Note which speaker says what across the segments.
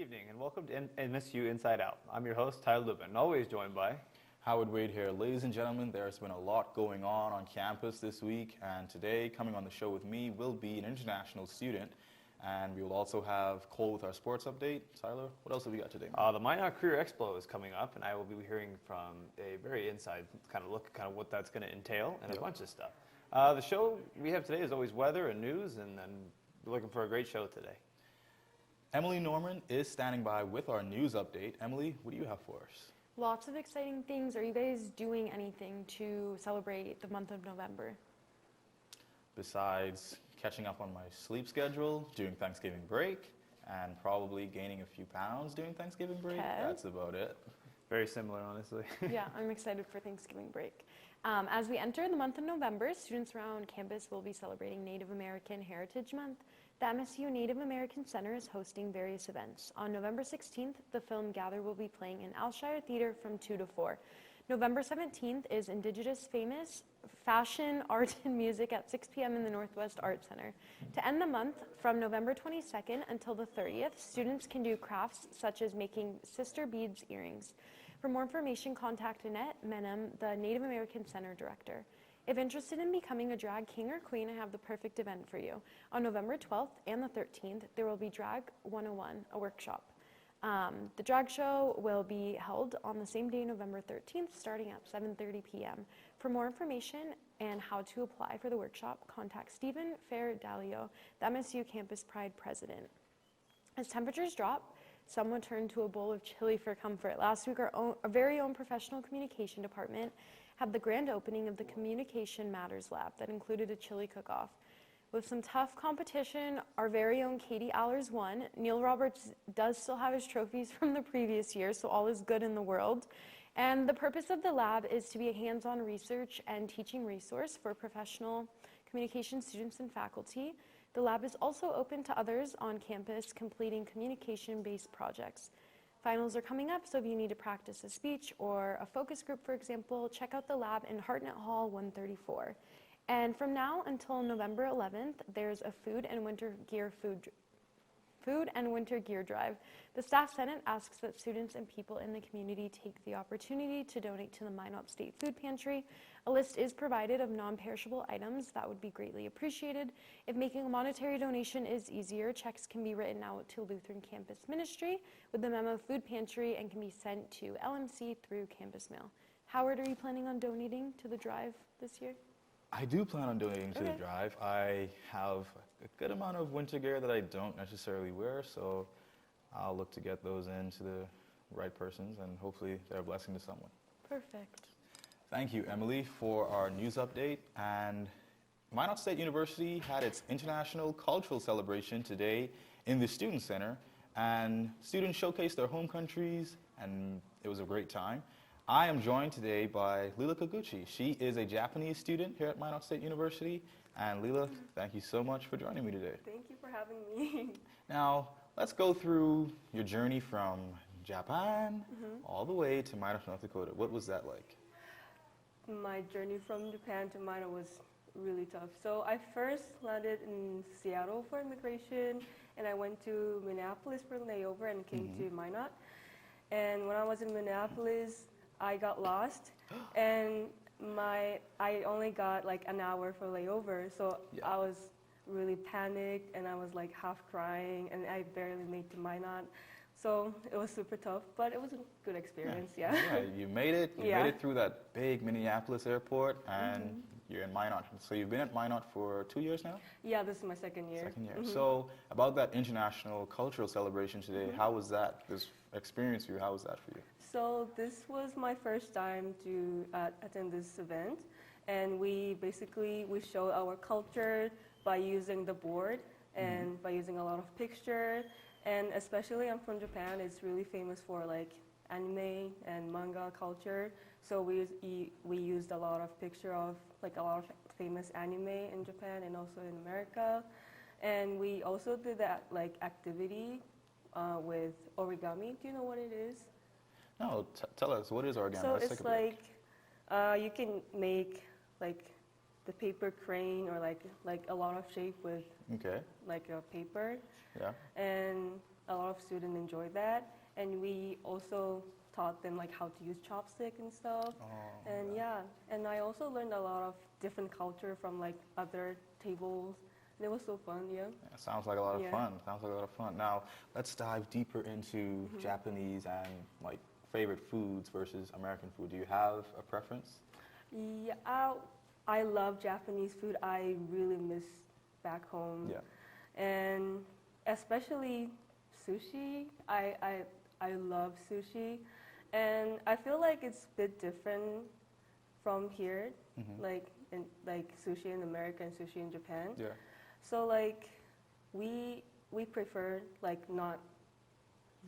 Speaker 1: evening and welcome to MSU Inside Out. I'm your host, Tyler Lubin, always joined by
Speaker 2: Howard Wade here. Ladies and gentlemen, there's been a lot going on campus this week, and today, coming on the show with me, will be an international student, and we will also have Cole with our sports update. Tyler, what else have we got today?
Speaker 1: the Minot Career Expo is coming up, and I will be hearing from a very inside kind of look at kind of what that's going to entail and a bunch of stuff. The show we have today is always weather and news, and then we're looking for a great show today.
Speaker 2: Emily Norman is standing by with our news update. Emily, what do you have for us?
Speaker 3: Lots of exciting things. Are you guys doing anything to celebrate the month of November?
Speaker 2: Besides catching up on my sleep schedule, doing Thanksgiving break, and probably gaining a few pounds during Thanksgiving break, that's about it.
Speaker 1: Very similar, honestly.
Speaker 3: Yeah, I'm excited for Thanksgiving break. As we enter the month of November, students around campus will be celebrating Native American Heritage Month. The MSU Native American Center is hosting various events. On November 16th, the film Gather will be playing in Alshire Theater from 2 to 4. November 17th is Indigenous Famous Fashion, Art, and Music at 6 p.m. in the Northwest Art Center. To end the month, from November 22nd until the 30th, students can do crafts such as making sister beads earrings. For more information, contact Annette Menem, the Native American Center Director. If interested in becoming a drag king or queen, I have the perfect event for you. On November 12th and the 13th, there will be Drag 101, a workshop. The drag show will be held on the same day, November 13th, starting at 7:30 p.m. For more information and how to apply for the workshop, contact Stephen Fair-Dalio, the MSU Campus Pride President. As temperatures drop, some will turn to a bowl of chili for comfort. Last week, our very own professional communication department had the grand opening of the Communication Matters Lab that included a chili cook-off. With some tough competition, our very own Katie Allers won. Neil Roberts does still have his trophies from the previous year, so all is good in the world. And the purpose of the lab is to be a hands-on research and teaching resource for professional communication students and faculty. The lab is also open to others on campus completing communication-based projects. Finals are coming up, so if you need to practice a speech or a focus group, for example, check out the lab in Hartnett Hall 134. And from now until November 11th, there's a food and winter gear drive. The Staff Senate asks that students and people in the community take the opportunity to donate to the Minot State Food Pantry. A list is provided of non-perishable items that would be greatly appreciated. If making a monetary donation is easier, checks can be written out to Lutheran Campus Ministry with the memo Food Pantry and can be sent to LMC through Campus Mail. Howard, are you planning on donating to the drive this year?
Speaker 2: I do plan on donating to the drive. I have a good amount of winter gear that I don't necessarily wear, so I'll look to get those in to the right persons, and hopefully they're a blessing to someone.
Speaker 3: Perfect.
Speaker 2: Thank you, Emily, for our news update. And Minot State University had its International Cultural Celebration today in the Student Center, and students showcased their home countries, and it was a great time. I am joined today by Lila Koguchi. She is a Japanese student here at Minot State University. And Lila, thank you so much for joining me today.
Speaker 4: Thank you for having me.
Speaker 2: Now, let's go through your journey from Japan all the way to Minot, North Dakota. What was that like?
Speaker 4: My journey from Japan to Minot was really tough. So I first landed in Seattle for immigration, and I went to Minneapolis for layover and came to Minot. And when I was in Minneapolis, I got lost, and I only got like an hour for layover, so I was really panicked, and I was like half crying, and I barely made to Minot. So it was super tough, but it was a good experience, yeah.
Speaker 2: You made it. You made it through that big Minneapolis airport, and you're in Minot. So you've been at Minot for 2 years now?
Speaker 4: Yeah, this is my second year.
Speaker 2: So about that international cultural celebration today, how was that? This experience for you, how was that for you?
Speaker 4: So this was my first time to attend this event, and we show our culture by using the board and by using a lot of pictures, and especially I'm from Japan. It's really famous for like anime and manga culture, so we used a lot of picture of like a lot of famous anime in Japan and also in America, and we also did that like activity with origami. Do you know what it is?
Speaker 2: No, tell us, what is origami?
Speaker 4: So it's like, you can make like the paper crane or like a lot of shape with like a paper.
Speaker 2: Yeah.
Speaker 4: And a lot of students enjoy that. And we also taught them like how to use chopstick and stuff. And yeah, and I also learned a lot of different culture from like other tables. And it was so fun, yeah.
Speaker 2: Yeah, sounds like a lot of
Speaker 4: Yeah.
Speaker 2: fun. Sounds like a lot of fun. Now, let's dive deeper into Japanese and like favorite foods versus American food. Do you have a preference?
Speaker 4: Yeah, I love Japanese food. I really miss back home.
Speaker 2: Yeah.
Speaker 4: And especially sushi. I love sushi. And I feel like it's a bit different from here, like sushi in America and sushi in Japan.
Speaker 2: Yeah.
Speaker 4: So like we prefer like not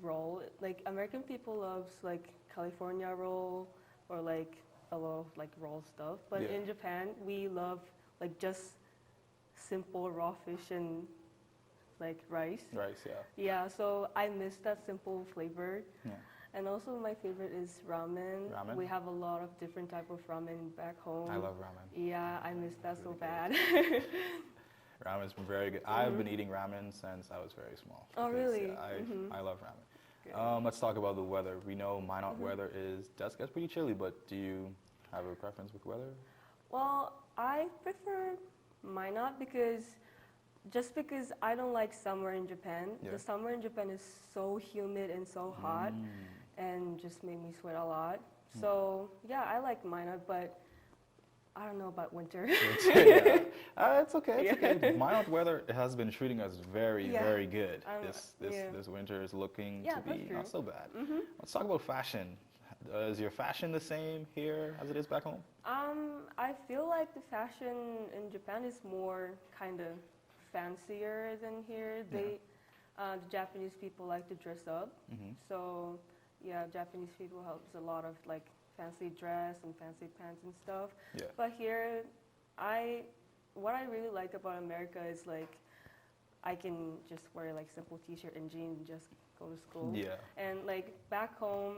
Speaker 4: roll. Like American people loves like California roll or like a lot of like roll stuff. But
Speaker 2: Yeah.
Speaker 4: in Japan we love like just simple raw fish and like rice.
Speaker 2: Rice, yeah.
Speaker 4: Yeah, so I miss that simple flavor.
Speaker 2: Yeah.
Speaker 4: And also my favorite is ramen.
Speaker 2: Ramen?
Speaker 4: We have a lot of different type of ramen back home.
Speaker 2: I love ramen.
Speaker 4: Yeah, I miss that so
Speaker 2: Really
Speaker 4: bad.
Speaker 2: Ramen's been very good. I've been eating ramen since I was very small.
Speaker 4: Oh,
Speaker 2: because,
Speaker 4: really?
Speaker 2: yeah, I love ramen.
Speaker 4: Good.
Speaker 2: Let's talk about the weather. We know Minot weather does get pretty chilly, but do you have a preference with weather?
Speaker 4: Well, I prefer Minot because I don't like summer in Japan.
Speaker 2: Yeah.
Speaker 4: The summer in Japan is so humid and so hot and just made me sweat a lot. So yeah, I like Minot, but I don't know about winter.
Speaker 2: Yeah. It's okay. It's
Speaker 4: Yeah.
Speaker 2: okay. Minot weather has been treating us very,
Speaker 4: Yeah.
Speaker 2: very good.
Speaker 4: Yeah.
Speaker 2: This winter is looking
Speaker 4: Yeah,
Speaker 2: to
Speaker 4: that's
Speaker 2: be
Speaker 4: true.
Speaker 2: not so bad. Let's talk about fashion. Is your fashion the same here as it is back home?
Speaker 4: I feel like the fashion in Japan is more kind of fancier than here. The Japanese people like to dress up. So yeah, Japanese people have a lot of like fancy dress and fancy pants and stuff.
Speaker 2: Yeah.
Speaker 4: But here, what I really like about America is like I can just wear like simple t-shirt and jeans and just go to school.
Speaker 2: Yeah.
Speaker 4: And like back home,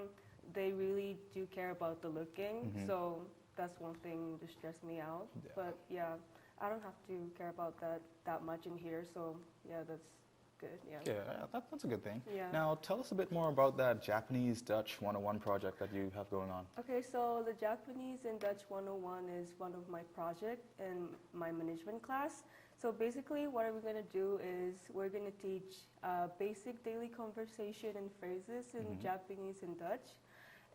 Speaker 4: they really do care about the looking. So that's one thing that stress me out.
Speaker 2: Yeah.
Speaker 4: But yeah, I don't have to care about that much in here. So yeah, that's good. Yeah.
Speaker 2: Yeah, that's a good thing.
Speaker 4: Yeah.
Speaker 2: Now, tell us a bit more about that Japanese-Dutch 101 project that you have going on.
Speaker 4: Okay, so the Japanese and Dutch 101 is one of my projects in my management class. So basically what we're going to do is we're going to teach basic daily conversation and phrases in Japanese and Dutch.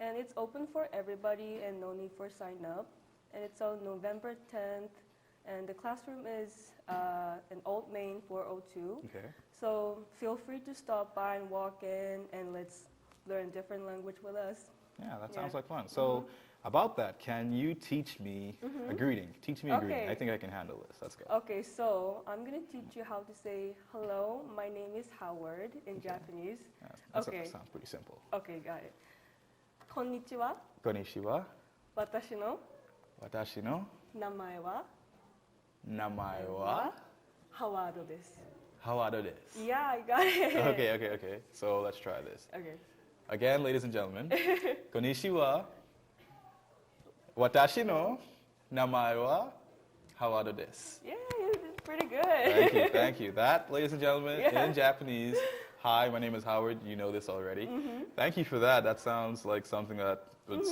Speaker 4: And it's open for everybody and no need for sign up. And it's on November 10th. And the classroom is in Old Main 402.
Speaker 2: Okay.
Speaker 4: So feel free to stop by and walk in and let's learn different language with us.
Speaker 2: Yeah, that
Speaker 4: Yeah.
Speaker 2: sounds like fun. So, about that, can you teach me a greeting? Teach me a greeting.
Speaker 4: Okay.
Speaker 2: I think I can handle this. Let's go.
Speaker 4: Okay, so I'm going to teach you how to say, hello, my name is Howard in Japanese.
Speaker 2: That
Speaker 4: Okay.
Speaker 2: sounds pretty simple.
Speaker 4: Okay, got it. Konnichiwa,
Speaker 2: Konnichiwa.
Speaker 4: watashi no
Speaker 2: Watashi no
Speaker 4: namae wa
Speaker 2: namae wa
Speaker 4: Howard desu.
Speaker 2: Hawado desu.
Speaker 4: Yeah, I got it.
Speaker 2: Okay. So, let's try this.
Speaker 4: Okay.
Speaker 2: Again, ladies and gentlemen. Konnichiwa. Watashi no namae wa Hawado desu.
Speaker 4: Yeah, you did pretty good.
Speaker 2: Thank you. That, ladies and gentlemen,
Speaker 4: Yeah.
Speaker 2: in Japanese. Hi, my name is Howard. You know this already. Thank you for that. That sounds like something that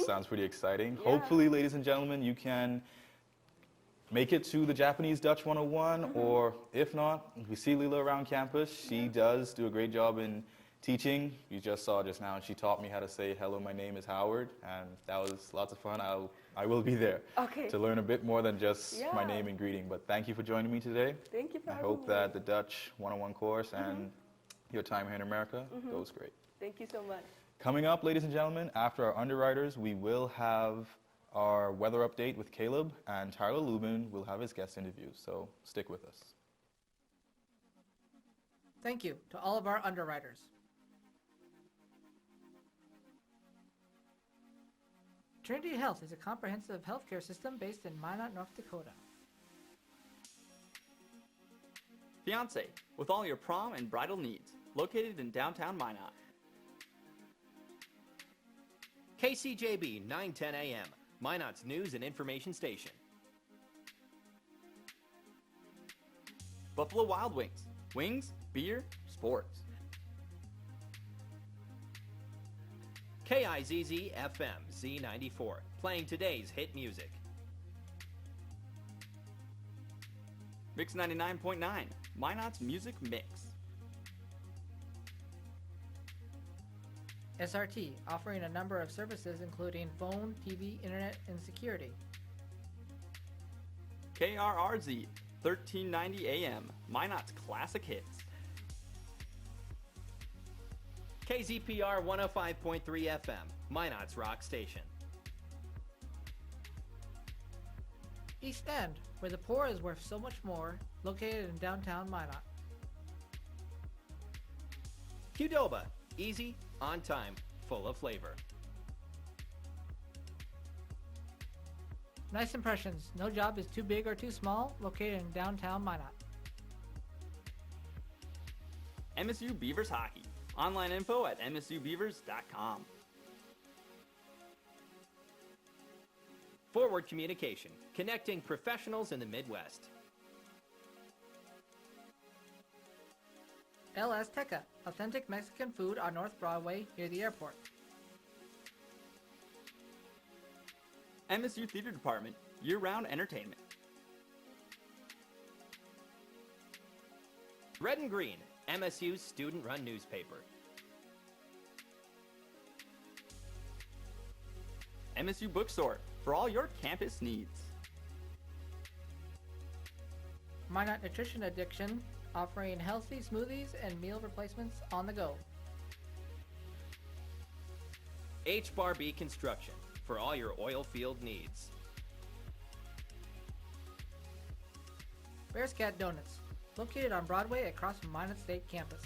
Speaker 2: sounds pretty exciting.
Speaker 4: Yeah.
Speaker 2: Hopefully, ladies and gentlemen, you can make it to the Japanese Dutch 101, or if not, we see Lila around campus. She does do a great job in teaching. You just saw just now, and she taught me how to say, hello, my name is Howard, and that was lots of fun. I will be there
Speaker 4: Okay.
Speaker 2: to learn a bit more than just my
Speaker 4: Yeah.
Speaker 2: name and greeting. But thank you for joining me today.
Speaker 4: Thank you for
Speaker 2: I
Speaker 4: having
Speaker 2: hope
Speaker 4: me.
Speaker 2: that the Dutch 101 course and your time here in America goes great.
Speaker 4: Thank you so much.
Speaker 2: Coming up, ladies and gentlemen, after our underwriters, we will have our weather update with Caleb, and Tyler Lubin will have his guest interview. So stick with us.
Speaker 5: Thank you to all of our underwriters. Trinity Health is a comprehensive healthcare system based in Minot, North Dakota.
Speaker 6: Fiance, with all your prom and bridal needs, located in downtown Minot.
Speaker 7: KCJB 910 AM, Minot's news and information station.
Speaker 6: Buffalo Wild Wings, wings, beer, sports.
Speaker 7: KIZZ FM Z94, playing today's hit music.
Speaker 6: Mix 99.9, Minot's Music Mix.
Speaker 5: SRT, offering a number of services including phone, TV, internet, and security.
Speaker 6: KRRZ, 1390 AM, Minot's Classic Hits.
Speaker 7: KZPR 105.3 FM, Minot's Rock Station.
Speaker 5: East End, where the poor is worth so much more, located in downtown Minot.
Speaker 7: Qdoba, easy, on time, full of flavor.
Speaker 5: Nice Impressions, no job is too big or too small, located in downtown Minot.
Speaker 6: MSU Beavers Hockey, online info at msubeavers.com.
Speaker 7: Forward Communication, connecting professionals in the Midwest.
Speaker 5: El Azteca, authentic Mexican food on North Broadway near the airport.
Speaker 6: MSU Theater Department, year-round entertainment.
Speaker 7: Red and Green, MSU's student-run newspaper.
Speaker 6: MSU Bookstore, for all your campus needs.
Speaker 5: Minot Nutrition Addiction, offering healthy smoothies and meal replacements on the go.
Speaker 7: H-Bar-B Construction, for all your oil field needs.
Speaker 5: Bear's Cat Donuts, located on Broadway across from Minot State campus.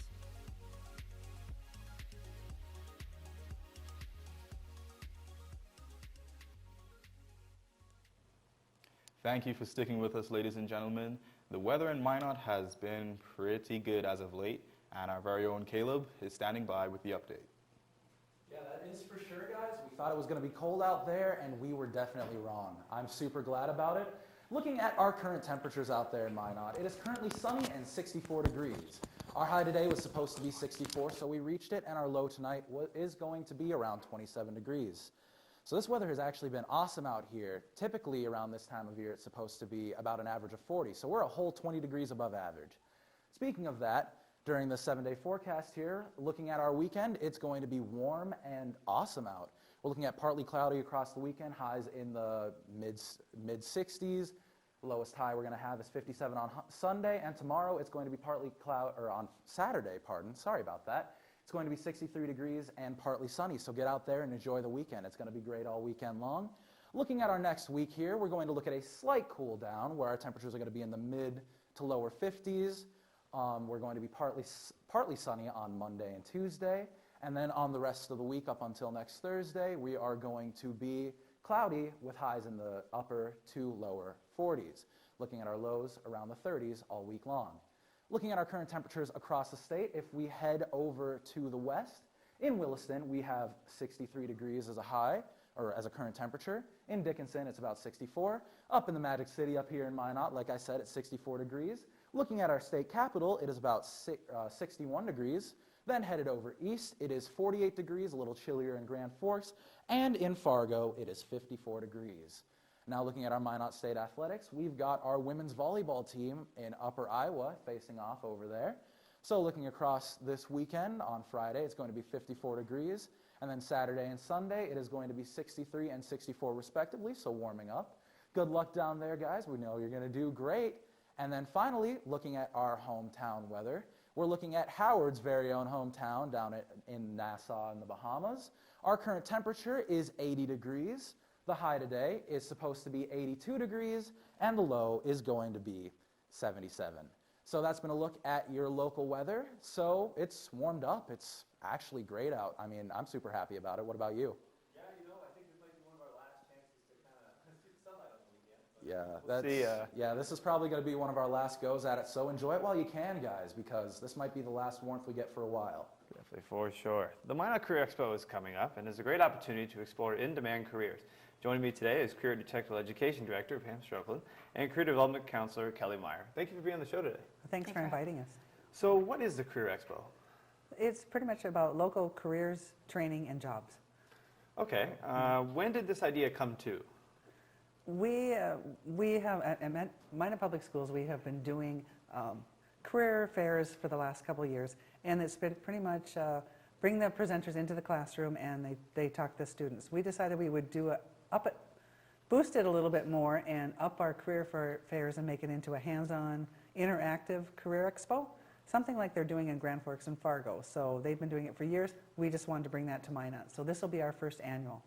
Speaker 2: Thank you for sticking with us, ladies and gentlemen. The weather in Minot has been pretty good as of late, and our very own Caleb is standing by with the update.
Speaker 8: Yeah, that is for sure, guys. We thought it was going to be cold out there, and we were definitely wrong. I'm super glad about it. Looking at our current temperatures out there in Minot, it is currently sunny and 64 degrees. Our high today was supposed to be 64, so we reached it, and our low tonight is going to be around 27 degrees. So this weather has actually been awesome out here. Typically around this time of year, it's supposed to be about an average of 40, so we're a whole 20 degrees above average. Speaking of that, during the 7-day forecast here, looking at our weekend, it's going to be warm and awesome out. We're looking at partly cloudy across the weekend, highs in the mid 60s. Lowest high we're going to have is 57 on Sunday, and tomorrow it's going to be partly cloud, or on Saturday, pardon, sorry about that. It's going to be 63 degrees and partly sunny, so get out there and enjoy the weekend. It's going to be great all weekend long. Looking at our next week here, we're going to look at a slight cool down where our temperatures are going to be in the mid to lower 50s. We're going to be partly sunny on Monday and Tuesday, and then on the rest of the week up until next Thursday, we are going to be cloudy with highs in the upper to lower 40s. Looking at our lows around the 30s all week long. Looking at our current temperatures across the state, if we head over to the west, in Williston, we have 63 degrees as a high, or as a current temperature. In Dickinson, it's about 64. Up in the Magic City up here in Minot, like I said, it's 64 degrees. Looking at our state capital, it is about 61 degrees. Then headed over east, it is 48 degrees, a little chillier in Grand Forks. And in Fargo, it is 54 degrees. Now looking at our Minot State Athletics, we've got our women's volleyball team in Upper Iowa facing off over there. So looking across this weekend, on Friday, it's going to be 54 degrees. And then Saturday and Sunday, it is going to be 63 and 64 respectively, so warming up. Good luck down there, guys. We know you're going to do great. And then finally, looking at our hometown weather, we're looking at Howard's very own hometown down in Nassau in the Bahamas. Our current temperature is 80 degrees. The high today is supposed to be 82 degrees, and the low is going to be 77. So that's been a look at your local weather. So it's warmed up. It's actually great out. I mean, I'm super happy about it. What about you?
Speaker 1: Yeah, I think this might be one of our last chances to kind of see the sunlight on the weekend.
Speaker 8: Yeah, this is probably going to be one of our last goes at it. So enjoy it while you can, guys, because this might be the last warmth we get for a while.
Speaker 1: Definitely, for sure. The Minot Career Expo is coming up and is a great opportunity to explore in-demand careers. Joining me today is Career and Technical Education Director Pam Strickland and Career Development Counselor Kelly Meyer. Thank you for being on the show today.
Speaker 9: Thanks for inviting us.
Speaker 1: So what is the Career Expo?
Speaker 9: It's pretty much about local careers, training, and jobs.
Speaker 1: Okay. When did this idea come to?
Speaker 9: We have, at Minot Public Schools, we have been doing career fairs for the last couple of years, and it's been pretty much bring the presenters into the classroom and they talk to the students. We decided we would do boost it a little bit more and up our career fairs and make it into a hands-on, interactive career expo, something like they're doing in Grand Forks and Fargo. So they've been doing it for years. We just wanted to bring that to Minot. So this will be our first annual.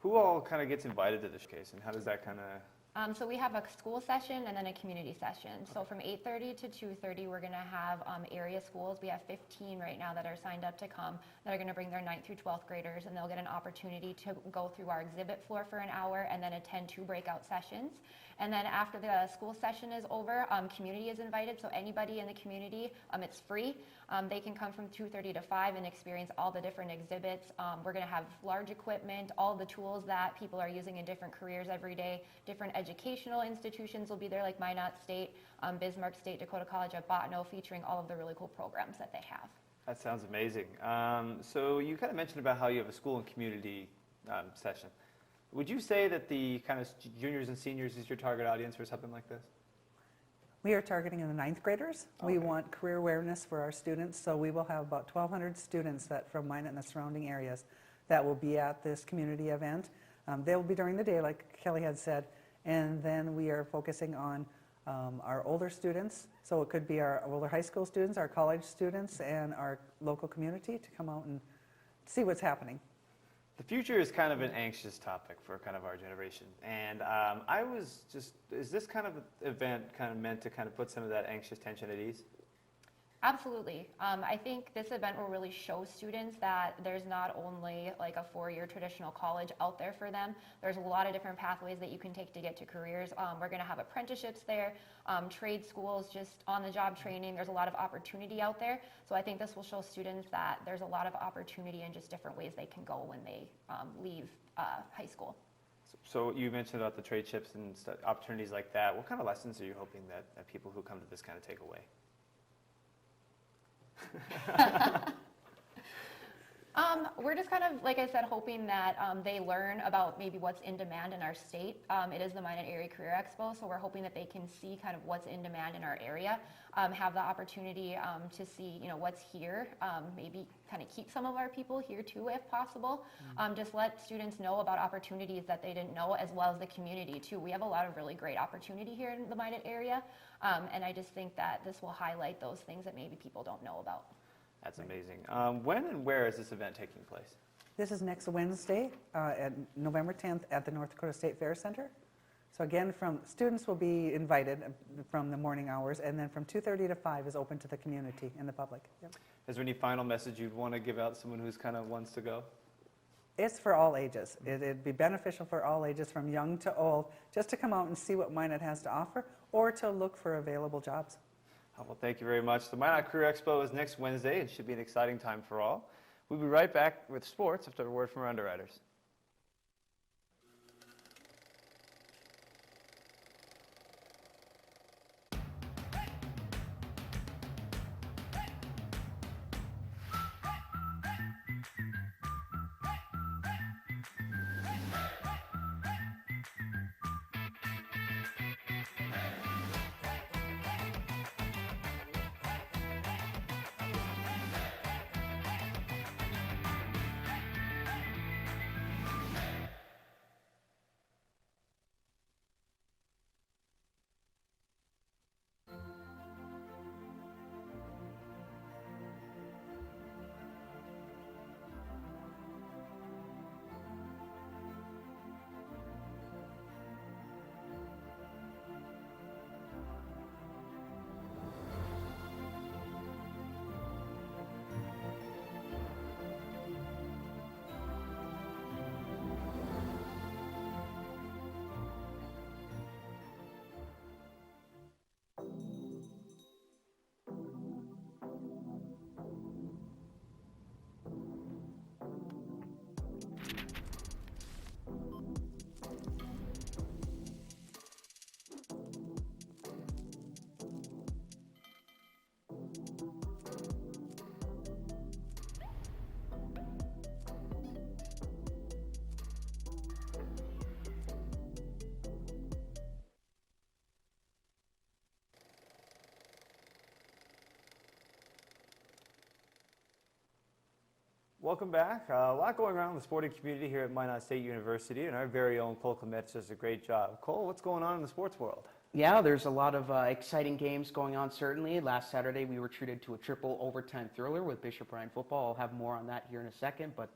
Speaker 1: Who all kind of gets invited to this case, and how does that kind of?
Speaker 10: So we have a school session and then a community session. So from 8:30 to 2:30, we're going to have area schools. We have 15 right now that are signed up to come that are going to bring their 9th through 12th graders, and they'll get an opportunity to go through our exhibit floor for an hour and then attend 2 breakout sessions. And then after the school session is over, community is invited. So anybody in the community, it's free. They can come from 2:30 to 5 and experience all the different exhibits. We're going to have large equipment, all the tools that people are using in different careers every day. Different educational institutions will be there, like Minot State, Bismarck State, Dakota College at Botno, featuring all of the really cool programs that they have.
Speaker 1: That sounds amazing. So you kind of mentioned about how you have a school and community session. Would you say that the kind of juniors and seniors is your target audience for something like this?
Speaker 9: We are targeting in the 9th graders. We want career awareness for our students, so we will have about 1,200 students from Minot and the surrounding areas that will be at this community event. They will be during the day, like Kelly had said, and then we are focusing on our older students, so it could be our older high school students, our college students, and our local community to come out and see what's happening.
Speaker 1: The future is kind of an anxious topic for kind of our generation, and I was just, is this kind of event kind of meant to kind of put some of that anxious tension at ease?
Speaker 10: Absolutely. I think this event will really show students that there's not only like a 4-year traditional college out there for them. There's a lot of different pathways that you can take to get to careers. We're going to have apprenticeships there, trade schools, just on-the-job training. There's a lot of opportunity out there. So I think this will show students that there's a lot of opportunity and just different ways they can go when they leave high school.
Speaker 1: So you mentioned about the trade ships and opportunities like that. What kind of lessons are you hoping that people who come to this kind of take away?
Speaker 10: We're just kind of, like I said, hoping that they learn about maybe what's in demand in our state. It is the Minot Area Career Expo, so we're hoping that they can see kind of what's in demand in our area, have the opportunity to see, what's here, maybe kind of keep some of our people here too, if possible. Just let students know about opportunities that they didn't know, as well as the community too. We have a lot of really great opportunity here in the Minot area, and I just think that this will highlight those things that maybe people don't know about.
Speaker 1: That's amazing. When and where is this event taking place?
Speaker 9: This is next Wednesday, at November 10th at the North Dakota State Fair Center. So again, students will be invited from the morning hours, and then from 2:30 to 5 is open to the community and the public. Yep.
Speaker 1: Is there any final message you'd want to give out to someone who's kind of wants to go?
Speaker 9: It's for all ages. It'd be beneficial for all ages, from young to old, just to come out and see what Minot has to offer, or to look for available jobs.
Speaker 1: Oh, well, thank you very much. The Minot Career Expo is next Wednesday. It should be an exciting time for all. We'll be right back with sports after a word from our underwriters. Welcome back. A lot going on in the sporting community here at Minot State University, and our very own Cole Clements does a great job. Cole, what's going on in the sports world?
Speaker 11: Yeah, there's a lot of exciting games going on, certainly. Last Saturday, we were treated to a triple overtime thriller with Bishop Ryan football. I'll have more on that here in a second, but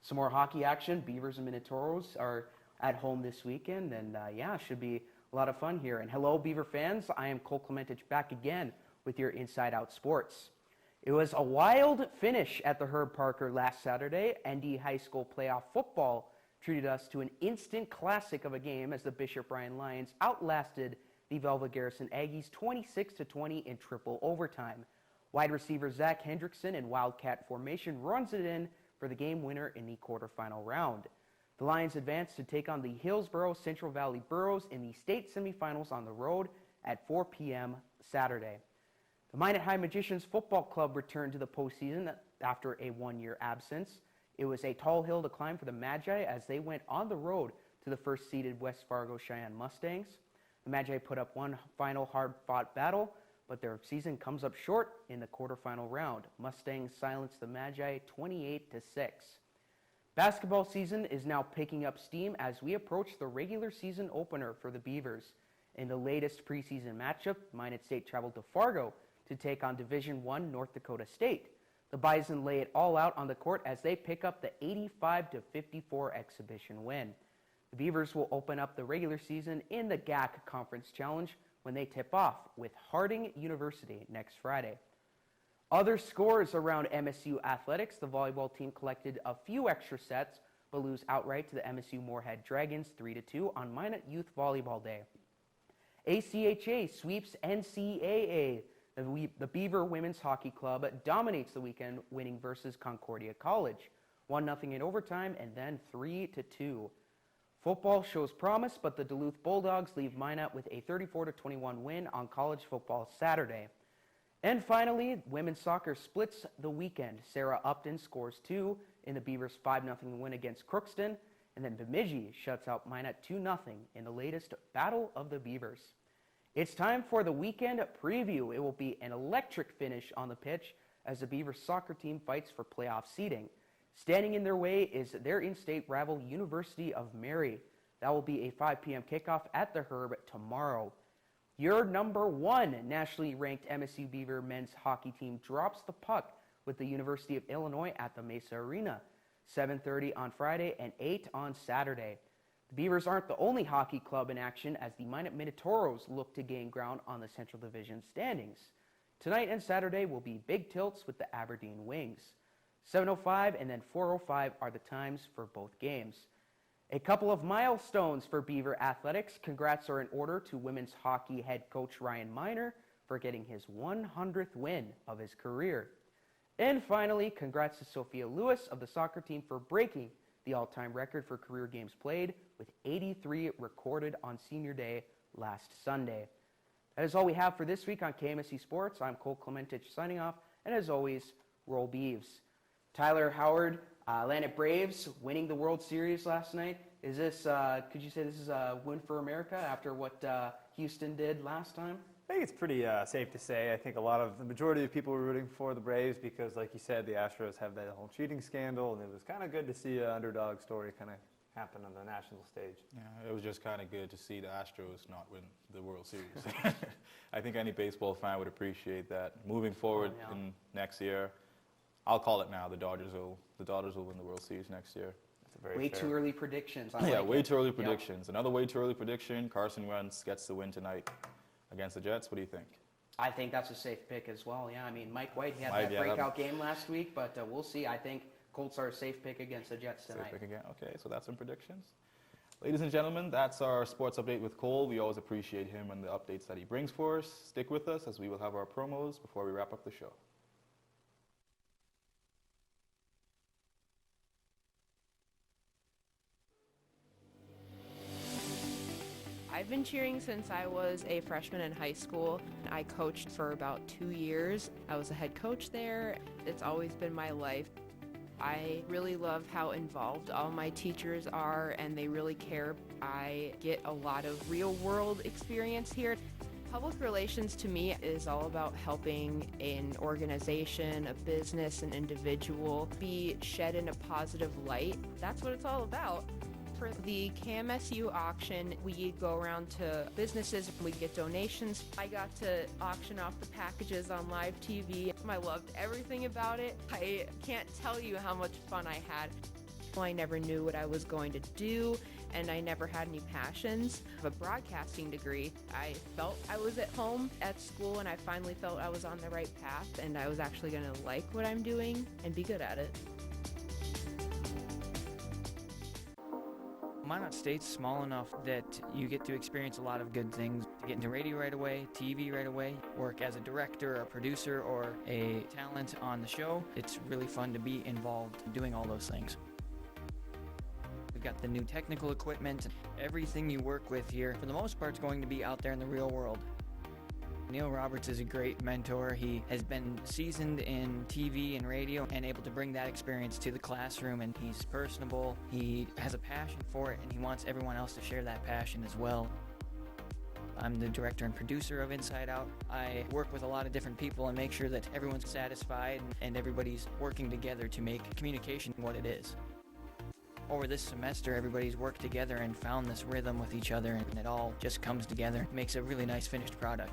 Speaker 11: some more hockey action. Beavers and Minotauros are at home this weekend, and yeah, should be a lot of fun here. And hello, Beaver fans. I am Cole Clementich back again with your Inside Out Sports. It was a wild finish at the Herb Parker last Saturday. ND High School playoff football treated us to an instant classic of a game as the Bishop Ryan Lions outlasted the Velva Garrison Aggies 26-20 in triple overtime. Wide receiver Zach Hendrickson in Wildcat formation runs it in for the game winner in the quarterfinal round. The Lions advanced to take on the Hillsborough Central Valley Burros in the state semifinals on the road at 4 p.m. Saturday. The Minot High Magicians Football Club returned to the postseason after a one-year absence. It was a tall hill to climb for the Magi as they went on the road to the first-seeded West Fargo Cheyenne Mustangs. The Magi put up one final hard-fought battle, but their season comes up short in the quarterfinal round. Mustangs silenced the Magi 28-6. Basketball season is now picking up steam as we approach the regular season opener for the Beavers. In the latest preseason matchup, Minot State traveled to Fargo to take on Division I North Dakota State. The Bison lay it all out on the court as they pick up the 85-54 exhibition win. The Beavers will open up the regular season in the GAC Conference Challenge when they tip off with Harding University next Friday. Other scores around MSU athletics: the volleyball team collected a few extra sets but lose outright to the MSU Moorhead Dragons 3-2 on Minot Youth Volleyball Day. ACHA sweeps NCAA. The Beaver Women's Hockey Club dominates the weekend, winning versus Concordia College, 1-0 in overtime and then 3-2. Football shows promise, but the Duluth Bulldogs leave Minot with a 34-21 win on college football Saturday. And finally, women's soccer splits the weekend. Sarah Upton scores 2 in the Beavers' 5-0 win against Crookston, and then Bemidji shuts out Minot 2-0 in the latest Battle of the Beavers. It's time for the weekend preview. It will be an electric finish on the pitch as the Beavers soccer team fights for playoff seeding. Standing in their way is their in-state rival University of Mary. That will be a 5 p.m. kickoff at the Herb tomorrow. Your number 1 nationally ranked MSU Beaver men's hockey team drops the puck with the University of Illinois at the Mesa Arena, 7:30 on Friday and 8 on Saturday. The Beavers aren't the only hockey club in action as the Minot Minotauros look to gain ground on the Central Division standings. Tonight and Saturday will be big tilts with the Aberdeen Wings. 7:05 and then 4:05 are the times for both games. A couple of milestones for Beaver athletics. Congrats are in order to women's hockey head coach Ryan Miner for getting his 100th win of his career. And finally, congrats to Sophia Lewis of the soccer team for breaking the all-time record for career games played with 83 recorded on Senior Day last Sunday. That is all we have for this week on KMSC Sports. I'm Cole Clementich signing off, and as always, roll Beavs. Tyler Howard, Atlantic Braves winning the World Series last night. Is this, could you say this is a win for America after what Houston did last time?
Speaker 1: I think it's pretty safe to say. I think the majority of people were rooting for the Braves because, like you said, the Astros have that whole cheating scandal, and it was kind of good to see an underdog story kind of happen on the national stage.
Speaker 2: Yeah, it was just kind of good to see the Astros not win the World Series. I think any baseball fan would appreciate that. Moving forward in next year, I'll call it now. The Dodgers will win the World Series next year.
Speaker 11: Way too early predictions.
Speaker 2: Way too early predictions. Another way too early prediction. Carson Wentz gets the win tonight against the Jets. What do you think?
Speaker 11: I think that's a safe pick as well. Yeah, I mean, Mike White, he had that breakout game last week, but we'll see. I think Colts are a safe pick against the Jets tonight.
Speaker 2: Safe pick again. Okay, so that's some predictions. Ladies and gentlemen, that's our sports update with Cole. We always appreciate him and the updates that he brings for us. Stick with us as we will have our promos before we wrap up the show.
Speaker 12: I've been cheering since I was a freshman in high school. I coached for about 2 years. I was a head coach there. It's always been my life. I really love how involved all my teachers are, and they really care. I get a lot of real-world experience here. Public relations to me is all about helping an organization, a business, an individual be shed in a positive light. That's what it's all about. For the KMSU auction, we go around to businesses, we get donations. I got to auction off the packages on live TV. I loved everything about it. I can't tell you how much fun I had. I never knew what I was going to do, and I never had any passions. I have a broadcasting degree. I felt I was at home at school, and I finally felt I was on the right path, and I was actually going to like what I'm doing and be good at it.
Speaker 13: Minot State's small enough that you get to experience a lot of good things. You get into radio right away, TV right away, work as a director, a producer, or a talent on the show. It's really fun to be involved doing all those things. We've got the new technical equipment. Everything you work with here, for the most part, is going to be out there in the real world. Neil Roberts is a great mentor. He has been seasoned in TV and radio and able to bring that experience to the classroom, and he's personable. He has a passion for it, and he wants everyone else to share that passion as well. I'm the director and producer of Inside Out. I work with a lot of different people and make sure that everyone's satisfied and everybody's working together to make communication what it is. Over this semester, everybody's worked together and found this rhythm with each other, and it all just comes together. It makes a really nice finished product.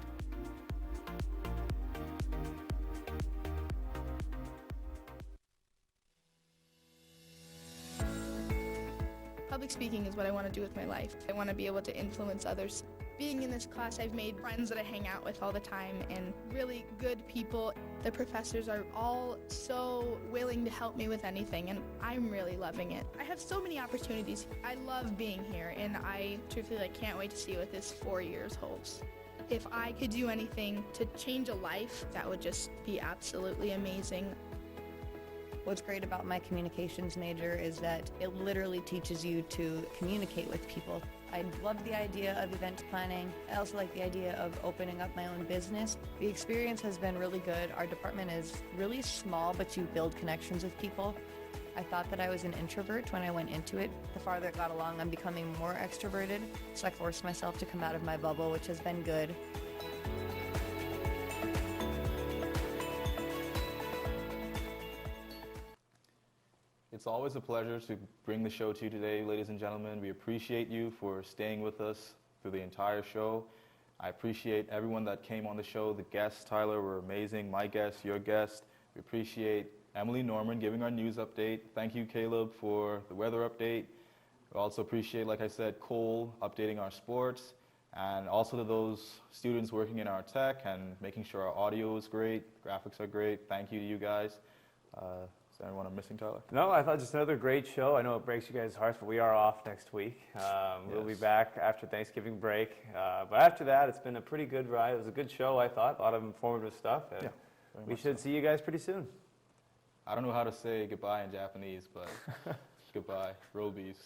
Speaker 14: Public speaking is what I want to do with my life. I want to be able to influence others. Being in this class, I've made friends that I hang out with all the time and really good people. The professors are all so willing to help me with anything, and I'm really loving it. I have so many opportunities. I love being here, and I truthfully can't wait to see what this 4 years holds. If I could do anything to change a life, that would just be absolutely amazing.
Speaker 15: What's great about my communications major is that it literally teaches you to communicate with people. I love the idea of event planning. I also like the idea of opening up my own business. The experience has been really good. Our department is really small, but you build connections with people. I thought that I was an introvert when I went into it. The farther it got along, I'm becoming more extroverted, so I forced myself to come out of my bubble, which has been good.
Speaker 2: It's always a pleasure to bring the show to you today, ladies and gentlemen. We appreciate you for staying with us through the entire show. I appreciate everyone that came on the show. The guests, Tyler, were amazing. My guests, your guests. We appreciate Emily Norman giving our news update. Thank you, Caleb, for the weather update. We also appreciate, like I said, Cole updating our sports. And also to those students working in our tech and making sure our audio is great, graphics are great. Thank you to you guys. Is there anyone I'm missing, Tyler?
Speaker 1: No, I thought just another great show. I know it breaks you guys' hearts, but we are off next week. We'll be back after Thanksgiving break. But after that, it's been a pretty good ride. It was a good show, I thought. A lot of informative stuff. And we should see you guys pretty soon.
Speaker 2: I don't know how to say goodbye in Japanese, but goodbye. Robies.